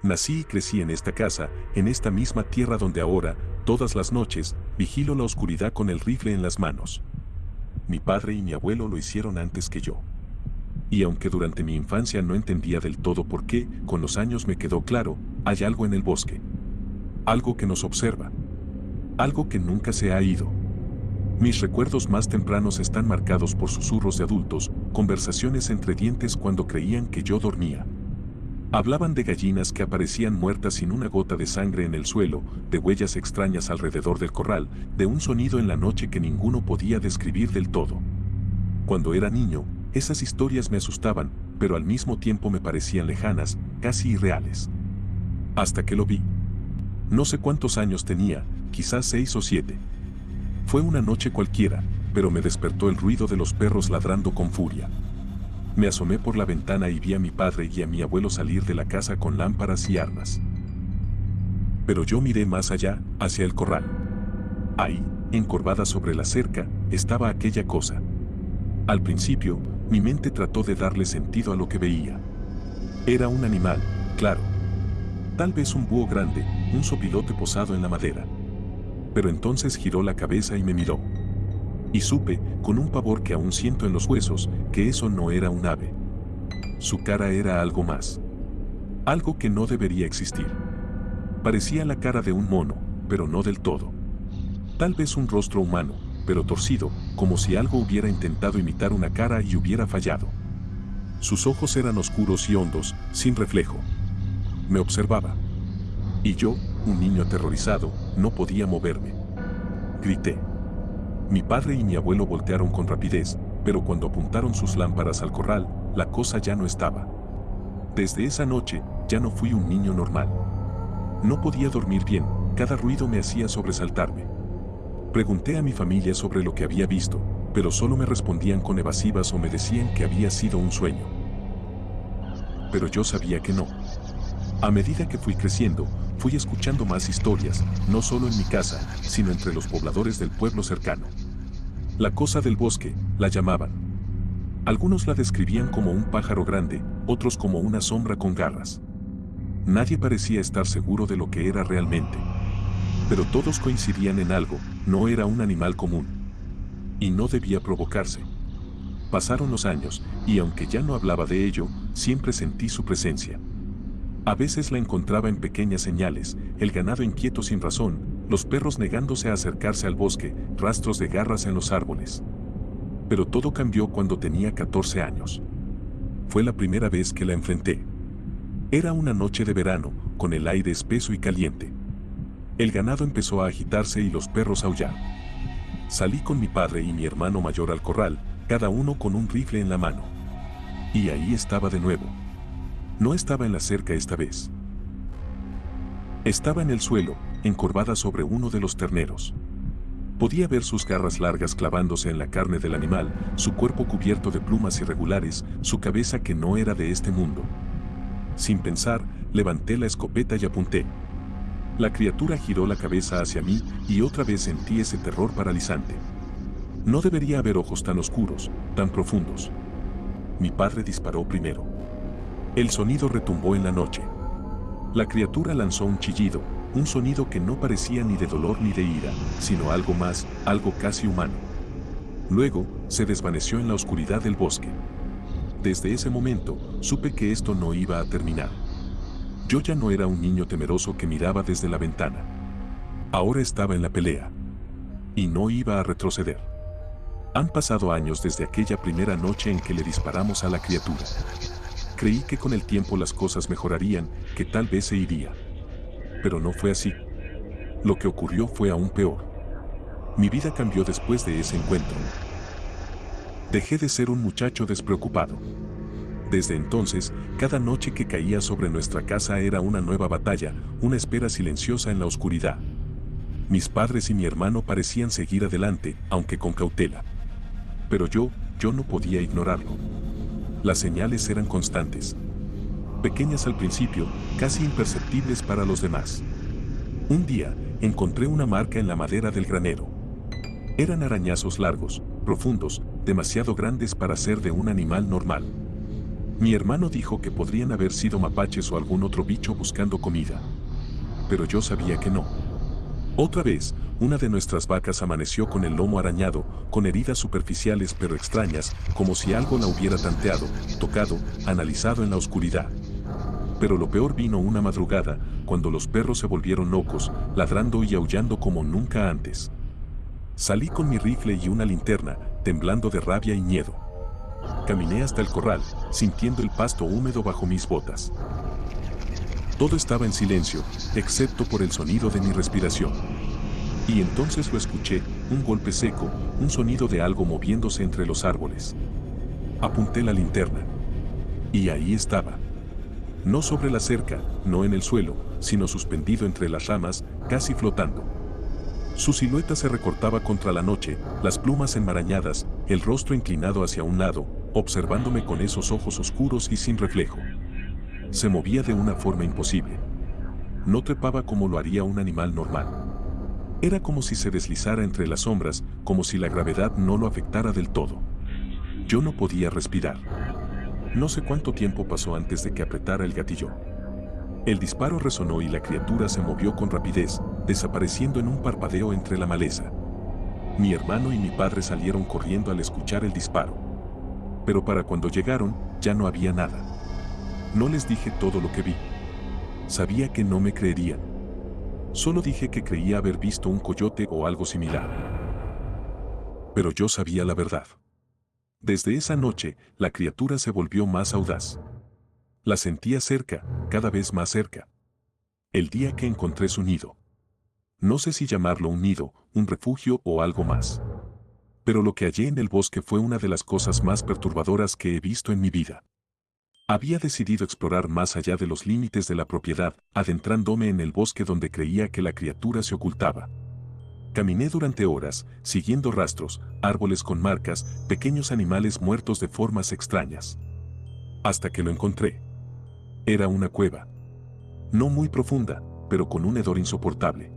Nací y crecí en esta casa, en esta misma tierra donde ahora, todas las noches, vigilo la oscuridad con el rifle en las manos. Mi padre y mi abuelo lo hicieron antes que yo. Y aunque durante mi infancia no entendía del todo por qué, con los años me quedó claro, hay algo en el bosque. Algo que nos observa. Algo que nunca se ha ido. Mis recuerdos más tempranos están marcados por susurros de adultos, conversaciones entre dientes cuando creían que yo dormía. Hablaban de gallinas que aparecían muertas sin una gota de sangre en el suelo, de huellas extrañas alrededor del corral, de un sonido en la noche que ninguno podía describir del todo. Cuando era niño, esas historias me asustaban, pero al mismo tiempo me parecían lejanas, casi irreales. Hasta que lo vi. No sé cuántos años tenía, quizás 6 o 7. Fue una noche cualquiera, pero me despertó el ruido de los perros ladrando con furia. Me asomé por la ventana y vi a mi padre y a mi abuelo salir de la casa con lámparas y armas. Pero yo miré más allá, hacia el corral. Ahí, encorvada sobre la cerca, estaba aquella cosa. Al principio, mi mente trató de darle sentido a lo que veía. Era un animal, claro. Tal vez un búho grande, un sopilote posado en la madera. Pero entonces giró la cabeza y me miró. Y supe, con un pavor que aún siento en los huesos, que eso no era un ave. Su cara era algo más. Algo que no debería existir. Parecía la cara de un mono, pero no del todo. Tal vez un rostro humano, pero torcido, como si algo hubiera intentado imitar una cara y hubiera fallado. Sus ojos eran oscuros y hondos, sin reflejo. Me observaba. Y yo, un niño aterrorizado, no podía moverme. Grité. Mi padre y mi abuelo voltearon con rapidez, pero cuando apuntaron sus lámparas al corral, la cosa ya no estaba. Desde esa noche, ya no fui un niño normal. No podía dormir bien, cada ruido me hacía sobresaltarme. Pregunté a mi familia sobre lo que había visto, pero solo me respondían con evasivas o me decían que había sido un sueño. Pero yo sabía que no. A medida que fui creciendo, fui escuchando más historias, no solo en mi casa, sino entre los pobladores del pueblo cercano. La cosa del bosque, la llamaban. Algunos la describían como un pájaro grande, otros como una sombra con garras. Nadie parecía estar seguro de lo que era realmente. Pero todos coincidían en algo, no era un animal común. Y no debía provocarse. Pasaron los años, y aunque ya no hablaba de ello, siempre sentí su presencia. A veces la encontraba en pequeñas señales, el ganado inquieto sin razón, los perros negándose a acercarse al bosque, rastros de garras en los árboles. Pero todo cambió cuando tenía 14 años. Fue la primera vez que la enfrenté. Era una noche de verano, con el aire espeso y caliente. El ganado empezó a agitarse y los perros a aullar. Salí con mi padre y mi hermano mayor al corral, cada uno con un rifle en la mano. Y ahí estaba de nuevo. No estaba en la cerca esta vez. Estaba en el suelo, encorvada sobre uno de los terneros. Podía ver sus garras largas clavándose en la carne del animal, su cuerpo cubierto de plumas irregulares, su cabeza que no era de este mundo. Sin pensar, levanté la escopeta y apunté. La criatura giró la cabeza hacia mí y otra vez sentí ese terror paralizante. No debería haber ojos tan oscuros, tan profundos. Mi padre disparó primero. El sonido retumbó en la noche. La criatura lanzó un chillido, un sonido que no parecía ni de dolor ni de ira, sino algo más, algo casi humano. Luego, se desvaneció en la oscuridad del bosque. Desde ese momento, supe que esto no iba a terminar. Yo ya no era un niño temeroso que miraba desde la ventana. Ahora estaba en la pelea. Y no iba a retroceder. Han pasado años desde aquella primera noche en que le disparamos a la criatura. Creí que con el tiempo las cosas mejorarían, que tal vez se iría. Pero no fue así. Lo que ocurrió fue aún peor. Mi vida cambió después de ese encuentro. Dejé de ser un muchacho despreocupado. Desde entonces, cada noche que caía sobre nuestra casa era una nueva batalla, una espera silenciosa en la oscuridad. Mis padres y mi hermano parecían seguir adelante, aunque con cautela. Pero yo no podía ignorarlo. Las señales eran constantes. Pequeñas al principio, casi imperceptibles para los demás. Un día, encontré una marca en la madera del granero. Eran arañazos largos, profundos, demasiado grandes para ser de un animal normal. Mi hermano dijo que podrían haber sido mapaches o algún otro bicho buscando comida. Pero yo sabía que no. Otra vez, una de nuestras vacas amaneció con el lomo arañado, con heridas superficiales pero extrañas, como si algo la hubiera tanteado, tocado, analizado en la oscuridad. Pero lo peor vino una madrugada, cuando los perros se volvieron locos, ladrando y aullando como nunca antes. Salí con mi rifle y una linterna, temblando de rabia y miedo. Caminé hasta el corral, sintiendo el pasto húmedo bajo mis botas. Todo estaba en silencio, excepto por el sonido de mi respiración. Y entonces lo escuché, un golpe seco, un sonido de algo moviéndose entre los árboles. Apunté la linterna. Y ahí estaba. No sobre la cerca, no en el suelo, sino suspendido entre las ramas, casi flotando. Su silueta se recortaba contra la noche, las plumas enmarañadas, el rostro inclinado hacia un lado, observándome con esos ojos oscuros y sin reflejo. Se movía de una forma imposible. No trepaba como lo haría un animal normal. Era como si se deslizara entre las sombras, como si la gravedad no lo afectara del todo. Yo no podía respirar. No sé cuánto tiempo pasó antes de que apretara el gatillo. El disparo resonó y la criatura se movió con rapidez, desapareciendo en un parpadeo entre la maleza. Mi hermano y mi padre salieron corriendo al escuchar el disparo. Pero para cuando llegaron, ya no había nada. No les dije todo lo que vi. Sabía que no me creerían. Solo dije que creía haber visto un coyote o algo similar. Pero yo sabía la verdad. Desde esa noche, la criatura se volvió más audaz. La sentía cerca, cada vez más cerca. El día que encontré su nido. No sé si llamarlo un nido, un refugio o algo más. Pero lo que hallé en el bosque fue una de las cosas más perturbadoras que he visto en mi vida. Había decidido explorar más allá de los límites de la propiedad, adentrándome en el bosque donde creía que la criatura se ocultaba. Caminé durante horas, siguiendo rastros, árboles con marcas, pequeños animales muertos de formas extrañas. Hasta que lo encontré. Era una cueva. No muy profunda, pero con un hedor insoportable.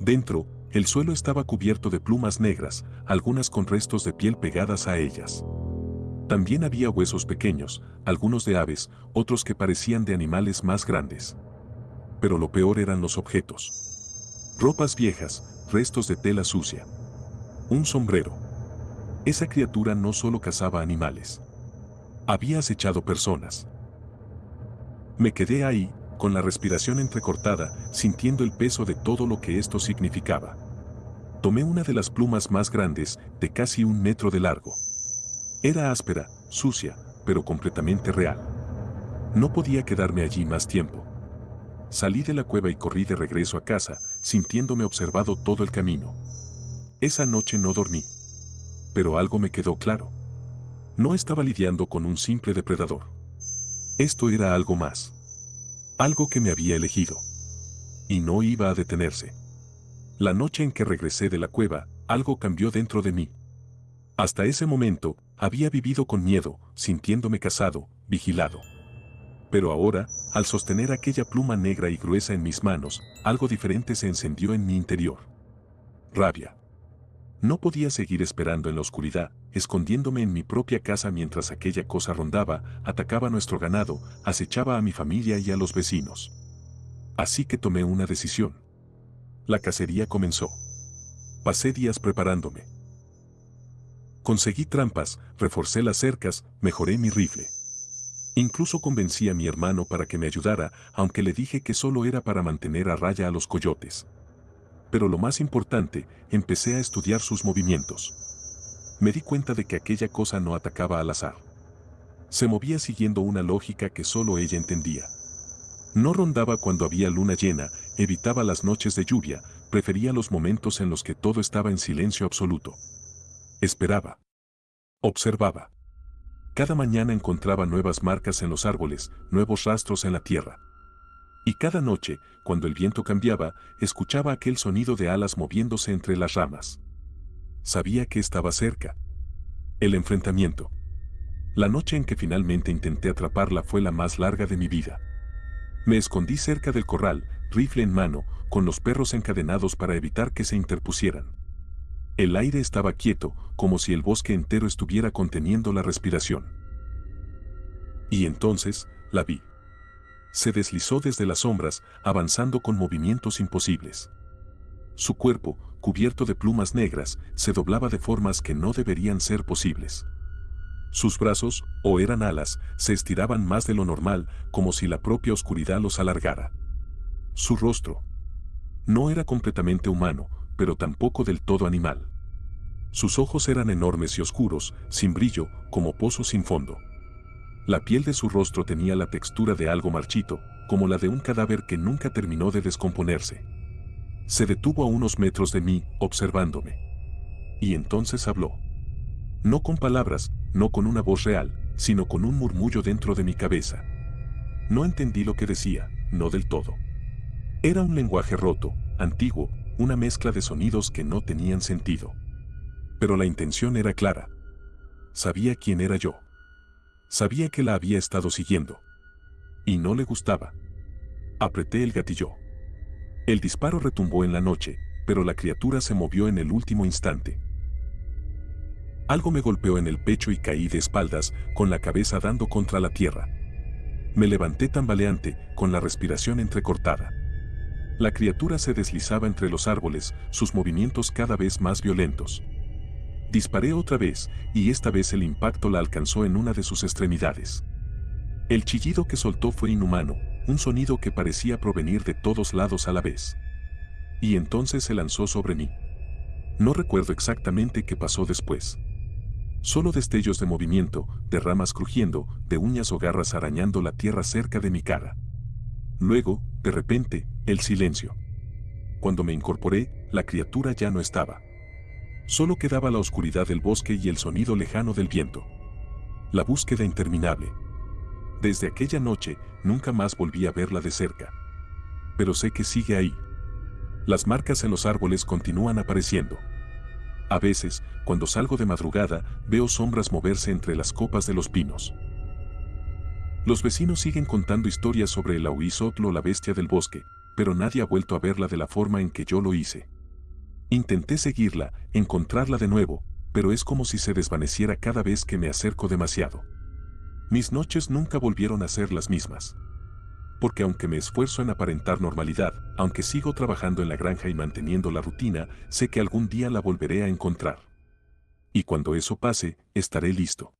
Dentro, el suelo estaba cubierto de plumas negras, algunas con restos de piel pegadas a ellas. También había huesos pequeños, algunos de aves, otros que parecían de animales más grandes. Pero lo peor eran los objetos. Ropas viejas, restos de tela sucia. Un sombrero. Esa criatura no solo cazaba animales. Había acechado personas. Me quedé ahí, con la respiración entrecortada, sintiendo el peso de todo lo que esto significaba. Tomé una de las plumas más grandes, de casi 1 metro de largo. Era áspera, sucia, pero completamente real. No podía quedarme allí más tiempo. Salí de la cueva y corrí de regreso a casa, sintiéndome observado todo el camino. Esa noche no dormí. Pero algo me quedó claro. No estaba lidiando con un simple depredador. Esto era algo más. Algo que me había elegido. Y no iba a detenerse. La noche en que regresé de la cueva, algo cambió dentro de mí. Hasta ese momento, había vivido con miedo, sintiéndome cazado, vigilado. Pero ahora, al sostener aquella pluma negra y gruesa en mis manos, algo diferente se encendió en mi interior. Rabia. No podía seguir esperando en la oscuridad, escondiéndome en mi propia casa mientras aquella cosa rondaba, atacaba nuestro ganado, acechaba a mi familia y a los vecinos. Así que tomé una decisión. La cacería comenzó. Pasé días preparándome. Conseguí trampas, reforcé las cercas, mejoré mi rifle. Incluso convencí a mi hermano para que me ayudara, aunque le dije que solo era para mantener a raya a los coyotes. Pero lo más importante, empecé a estudiar sus movimientos. Me di cuenta de que aquella cosa no atacaba al azar. Se movía siguiendo una lógica que solo ella entendía. No rondaba cuando había luna llena, evitaba las noches de lluvia, prefería los momentos en los que todo estaba en silencio absoluto. Esperaba. Observaba. Cada mañana encontraba nuevas marcas en los árboles, nuevos rastros en la tierra. Y cada noche, cuando el viento cambiaba, escuchaba aquel sonido de alas moviéndose entre las ramas. Sabía que estaba cerca. El enfrentamiento. La noche en que finalmente intenté atraparla fue la más larga de mi vida. Me escondí cerca del corral, rifle en mano, con los perros encadenados para evitar que se interpusieran. El aire estaba quieto, como si el bosque entero estuviera conteniendo la respiración. Y entonces, la vi. Se deslizó desde las sombras, avanzando con movimientos imposibles. Su cuerpo, cubierto de plumas negras, se doblaba de formas que no deberían ser posibles. Sus brazos, o eran alas, se estiraban más de lo normal, como si la propia oscuridad los alargara. Su rostro no era completamente humano, pero tampoco del todo animal. Sus ojos eran enormes y oscuros, sin brillo, como pozos sin fondo. La piel de su rostro tenía la textura de algo marchito, como la de un cadáver que nunca terminó de descomponerse. Se detuvo a unos metros de mí, observándome. Y entonces habló. No con palabras, no con una voz real, sino con un murmullo dentro de mi cabeza. No entendí lo que decía, no del todo. Era un lenguaje roto, antiguo, una mezcla de sonidos que no tenían sentido. Pero la intención era clara. Sabía quién era yo. Sabía que la había estado siguiendo. Y no le gustaba. Apreté el gatillo. El disparo retumbó en la noche, pero la criatura se movió en el último instante. Algo me golpeó en el pecho y caí de espaldas, con la cabeza dando contra la tierra. Me levanté tambaleante, con la respiración entrecortada. La criatura se deslizaba entre los árboles, sus movimientos cada vez más violentos. Disparé otra vez, y esta vez el impacto la alcanzó en una de sus extremidades. El chillido que soltó fue inhumano, un sonido que parecía provenir de todos lados a la vez. Y entonces se lanzó sobre mí. No recuerdo exactamente qué pasó después. Solo destellos de movimiento, de ramas crujiendo, de uñas o garras arañando la tierra cerca de mi cara. Luego, de repente, el silencio. Cuando me incorporé, la criatura ya no estaba. Solo quedaba la oscuridad del bosque y el sonido lejano del viento. La búsqueda interminable. Desde aquella noche, nunca más volví a verla de cerca. Pero sé que sigue ahí. Las marcas en los árboles continúan apareciendo. A veces, cuando salgo de madrugada, veo sombras moverse entre las copas de los pinos. Los vecinos siguen contando historias sobre el Ahuizotl o la bestia del bosque, pero nadie ha vuelto a verla de la forma en que yo lo hice. Intenté seguirla, encontrarla de nuevo, pero es como si se desvaneciera cada vez que me acerco demasiado. Mis noches nunca volvieron a ser las mismas. Porque aunque me esfuerzo en aparentar normalidad, aunque sigo trabajando en la granja y manteniendo la rutina, sé que algún día la volveré a encontrar. Y cuando eso pase, estaré listo.